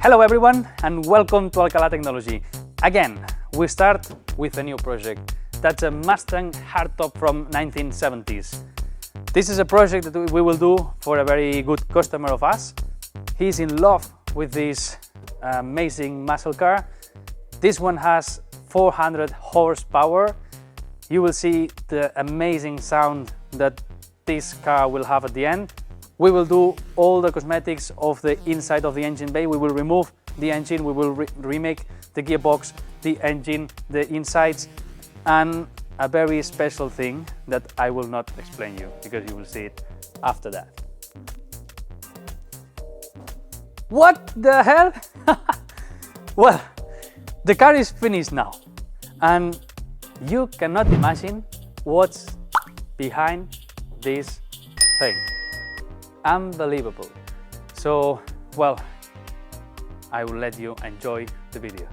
Hello everyone and welcome to Alcalá Technology. Again, we start with a new project. That's a Mustang HardTop from 1970s. This is a project that we will do for a very good customer of us. He's in love with this amazing muscle car. This one has 400 horsepower. You will see the amazing sound that this car will have at the end. We will do all the cosmetics of the inside of the engine bay. We will remove the engine, we will remake the gearbox, the engine, the insides, and a very special thing that I will not explain you because you will see it after that. What the hell? Well, the car is finished now and you cannot imagine what's behind this thing. Unbelievable. So, well, I will let you enjoy the video.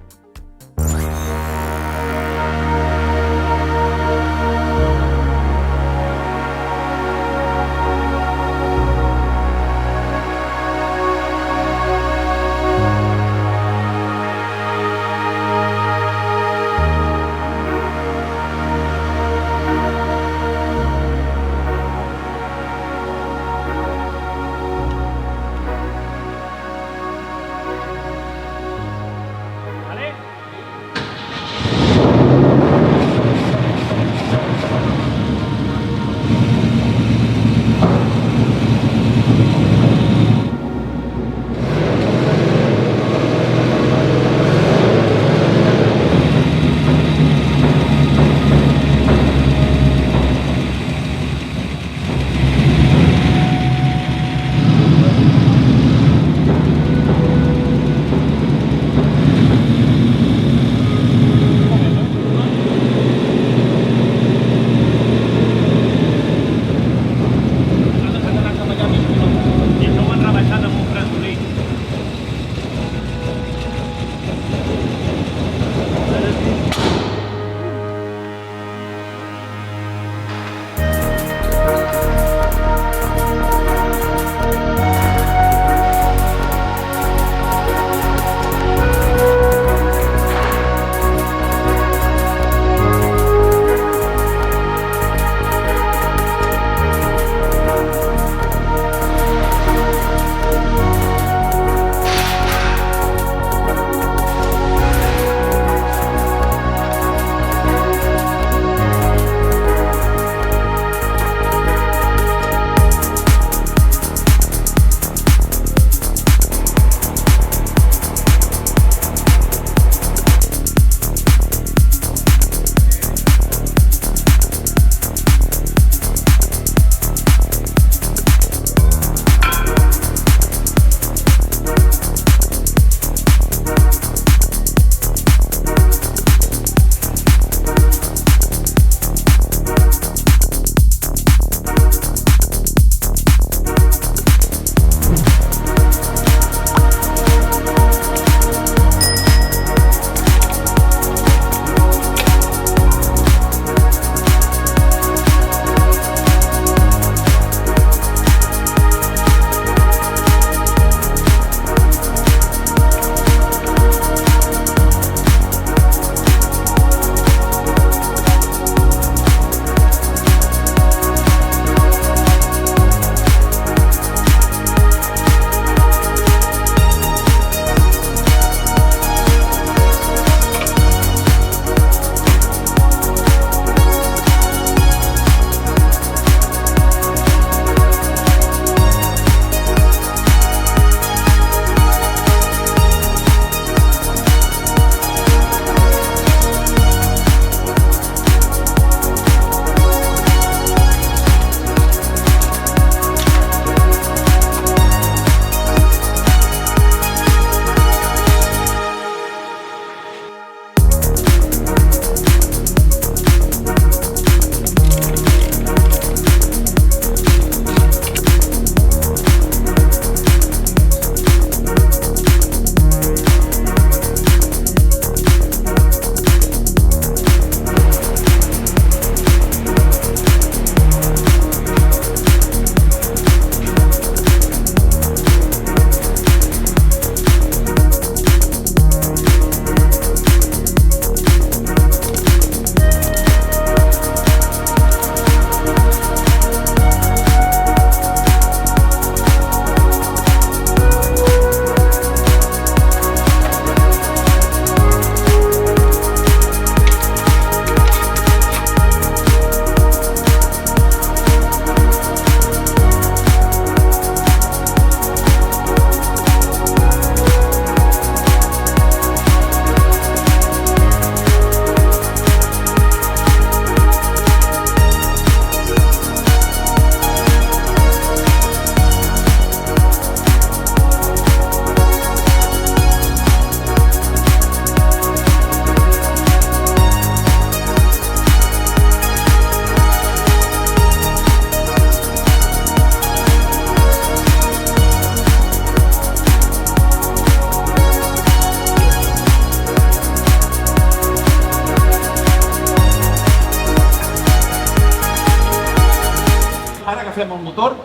agafem el motor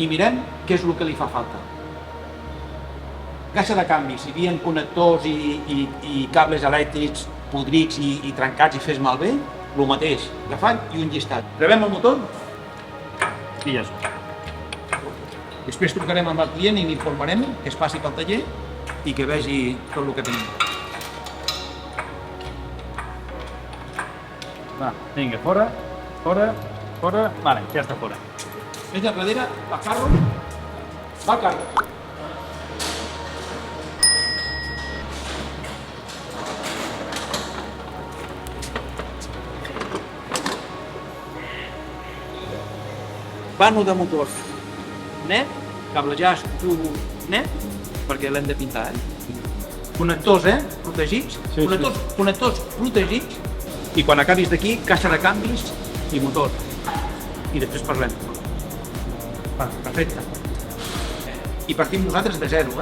i mirem què és el que li fa falta. Caixa de canvi, si hi havia connectors i cables elèctrics podrits i trencats i fes malbé, el mateix, agafant i un llistat. Provem el motor i ja és. Després trucarem amb el client i l'informarem que es passi pel taller i que vegi tot el que tenim. Va, vinga, fora, fora, fora. Vale, ja està fora. Ves a darrere, va carro, va carro. Vano de motor net, cablejats net, perquè l'hem de pintar, Connectors, protegits, Sí, connectors protegits, i quan acabis d'aquí, caixa de canvis i motor. I després parlem. Va, perfecte. I partim nosaltres de zero,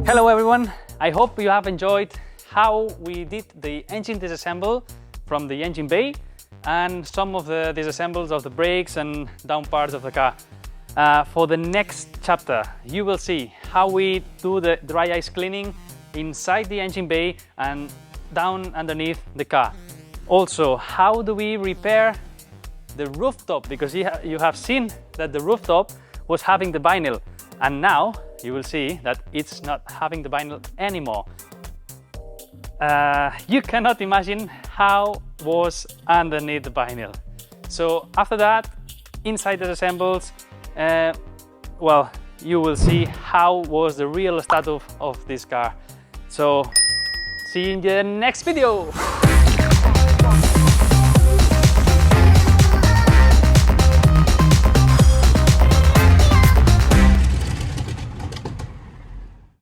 Hello everyone, I hope you have enjoyed how we did the engine disassemble from the engine bay and some of the disassembles of the brakes and down parts of the car. For the next chapter, you will see how we do the dry ice cleaning inside the engine bay and down underneath the car. Also, how do we repair the rooftop, because you have seen that the rooftop was having the vinyl and now you will see that it's not having the vinyl anymore. You cannot imagine how was underneath the vinyl. So after that, inside the assembles, well, you will see how was the real status of this car. So see you in the next video.